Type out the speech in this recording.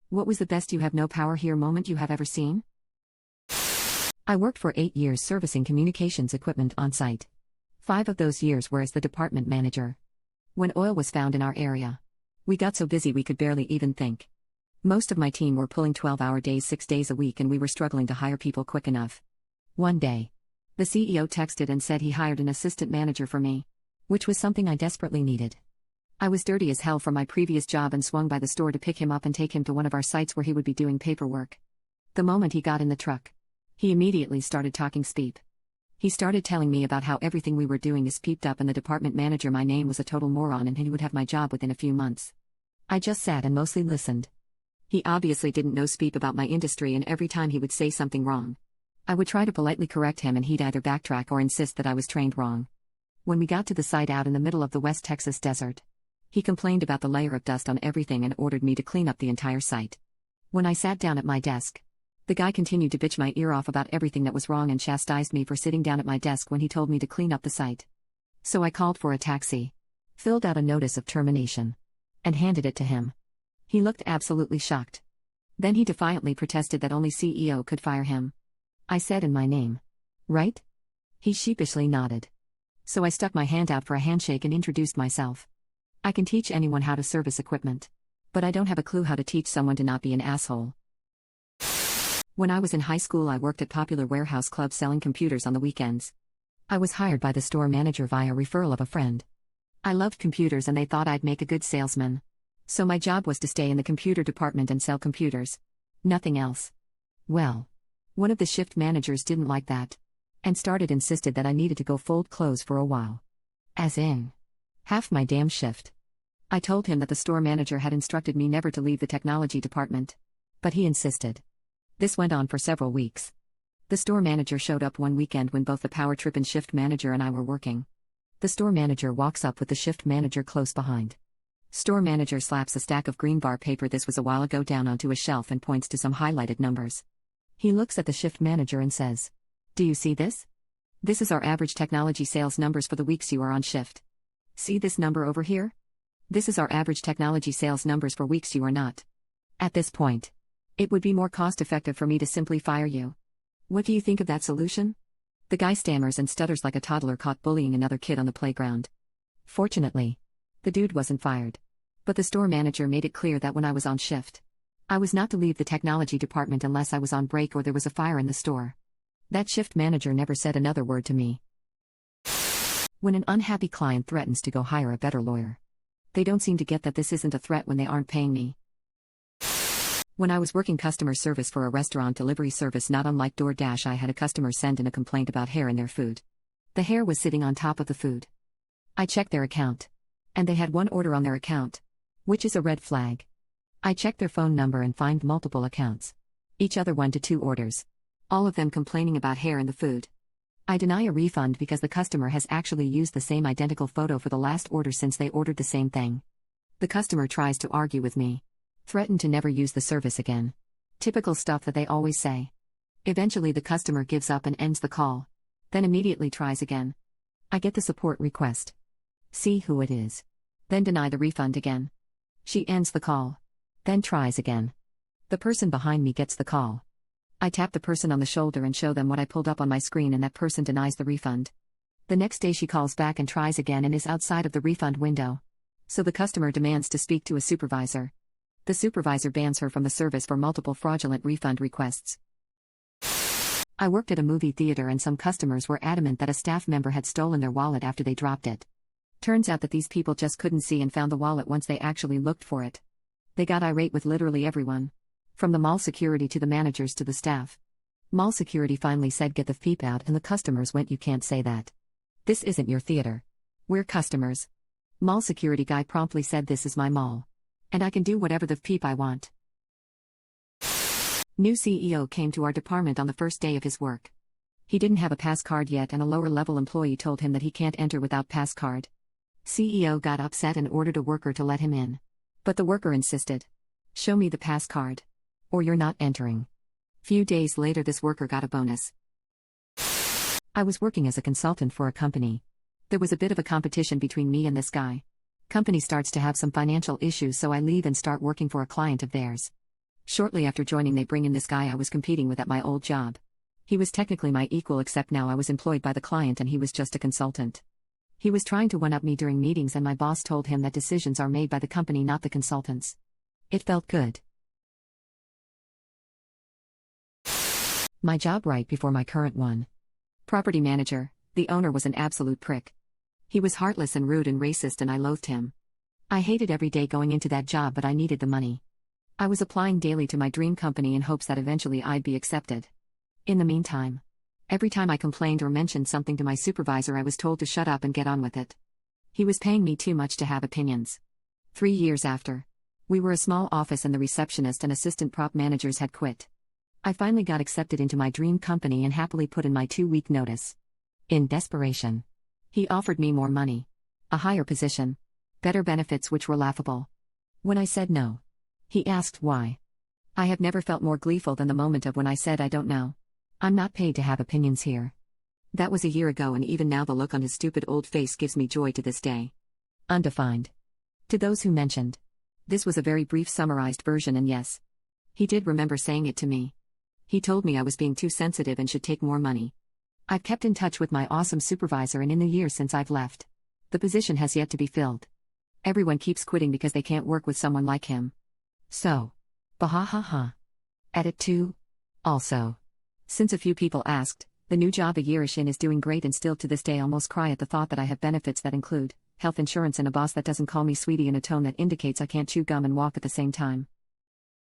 What was the best you have no power here moment you have ever seen? I worked for 8 years servicing communications equipment on site. 5 of those years were as the department manager. When oil was found in our area, we got so busy we could barely even think. Most of my team were pulling 12-hour days 6 days a week and we were struggling to hire people quick enough. One day, the CEO texted and said he hired an assistant manager for me, which was something I desperately needed. I was dirty as hell from my previous job and swung by the store to pick him up and take him to one of our sites where he would be doing paperwork. The moment he got in the truck, he immediately started talking speep. He started telling me about how everything we were doing is peeped up and the department manager my name was a total moron and he would have my job within a few months. I just sat and mostly listened. He obviously didn't know speep about my industry and every time he would say something wrong, I would try to politely correct him and he'd either backtrack or insist that I was trained wrong. When we got to the site out in the middle of the West Texas desert, he complained about the layer of dust on everything and ordered me to clean up the entire site. When I sat down at my desk, the guy continued to bitch my ear off about everything that was wrong and chastised me for sitting down at my desk when he told me to clean up the site. So I called for a taxi, filled out a notice of termination, and handed it to him. He looked absolutely shocked. Then he defiantly protested that only CEO could fire him. I said in my name. Right? He sheepishly nodded. So I stuck my hand out for a handshake and introduced myself. I can teach anyone how to service equipment, but I don't have a clue how to teach someone to not be an asshole. When I was in high school, I worked at Popular Warehouse Club selling computers on the weekends. I was hired by the store manager via referral of a friend. I loved computers and they thought I'd make a good salesman. So my job was to stay in the computer department and sell computers. Nothing else. Well, one of the shift managers didn't like that, and insisted that I needed to go fold clothes for a while. As in, half my damn shift. I told him that the store manager had instructed me never to leave the technology department. But he insisted. This went on for several weeks. The store manager showed up one weekend when both the power trip and shift manager and I were working. The store manager walks up with the shift manager close behind. Store manager slaps a stack of green bar paper, this was a while ago, down onto a shelf and points to some highlighted numbers. He looks at the shift manager and says, "Do you see this? This is our average technology sales numbers for the weeks you are on shift. See this number over here? This is our average technology sales numbers for weeks you are not. At this point, it would be more cost-effective for me to simply fire you. What do you think of that solution?" The guy stammers and stutters like a toddler caught bullying another kid on the playground. Fortunately, the dude wasn't fired. But the store manager made it clear that when I was on shift, I was not to leave the technology department unless I was on break or there was a fire in the store. That shift manager never said another word to me. When an unhappy client threatens to go hire a better lawyer, they don't seem to get that this isn't a threat when they aren't paying me. When I was working customer service for a restaurant delivery service not unlike DoorDash, I had a customer send in a complaint about hair in their food. The hair was sitting on top of the food. I checked their account, and they had one order on their account, which is a red flag. I checked their phone number and find multiple accounts, each other 1 to 2 orders, all of them complaining about hair in the food. I deny a refund because the customer has actually used the same identical photo for the last order since they ordered the same thing. The customer tries to argue with me, threatened to never use the service again. Typical stuff that they always say. Eventually the customer gives up and ends the call, then immediately tries again. I get the support request. See who it is. Then deny the refund again. She ends the call, then tries again. The person behind me gets the call. I tap the person on the shoulder and show them what I pulled up on my screen and that person denies the refund. The next day she calls back and tries again and is outside of the refund window. So the customer demands to speak to a supervisor. The supervisor bans her from the service for multiple fraudulent refund requests. I worked at a movie theater and some customers were adamant that a staff member had stolen their wallet after they dropped it. Turns out that these people just couldn't see and found the wallet once they actually looked for it. They got irate with literally everyone, from the mall security to the managers to the staff. Mall security finally said, "Get the feep out," and the customers went, "You can't say that. This isn't your theater. We're customers." Mall security guy promptly said, "This is my mall, and I can do whatever the peep I want." New CEO came to our department on the first day of his work. He didn't have a pass card yet and a lower-level employee told him that he can't enter without pass card. CEO got upset and ordered a worker to let him in. But the worker insisted. "Show me the pass card, or you're not entering." Few days later this worker got a bonus. I was working as a consultant for a company. There was a bit of a competition between me and this guy. Company starts to have some financial issues, so I leave and start working for a client of theirs. Shortly after joining, they bring in this guy I was competing with at my old job. He was technically my equal, except now I was employed by the client and he was just a consultant. He was trying to one-up me during meetings, and my boss told him that decisions are made by the company, not the consultants. It felt good. My job right before my current one. Property manager. The owner was an absolute prick. He was heartless and rude and racist, and I loathed him. I hated every day going into that job, but I needed the money. I was applying daily to my dream company in hopes that eventually I'd be accepted. In the meantime, every time I complained or mentioned something to my supervisor, I was told to shut up and get on with it. He was paying me too much to have opinions. 3 years after, we were a small office and the receptionist and assistant prop managers had quit. I finally got accepted into my dream company and happily put in my 2-week notice. In desperation, he offered me more money, a higher position, better benefits, which were laughable. When I said no, he asked why. I have never felt more gleeful than the moment of when I said, I don't know. I'm not paid to have opinions here. That was a year ago, and even now the look on his stupid old face gives me joy to this day. Undefined. To those who mentioned, this was a very brief summarized version, and yes, he did remember saying it to me. He told me I was being too sensitive and should take more money. I've kept in touch with my awesome supervisor, and in the years since I've left, the position has yet to be filled. Everyone keeps quitting because they can't work with someone like him. So, bahahaha. Edit 2. Also, since a few people asked, the new job a yearish in is doing great, and still to this day almost cry at the thought that I have benefits that include health insurance and a boss that doesn't call me sweetie in a tone that indicates I can't chew gum and walk at the same time.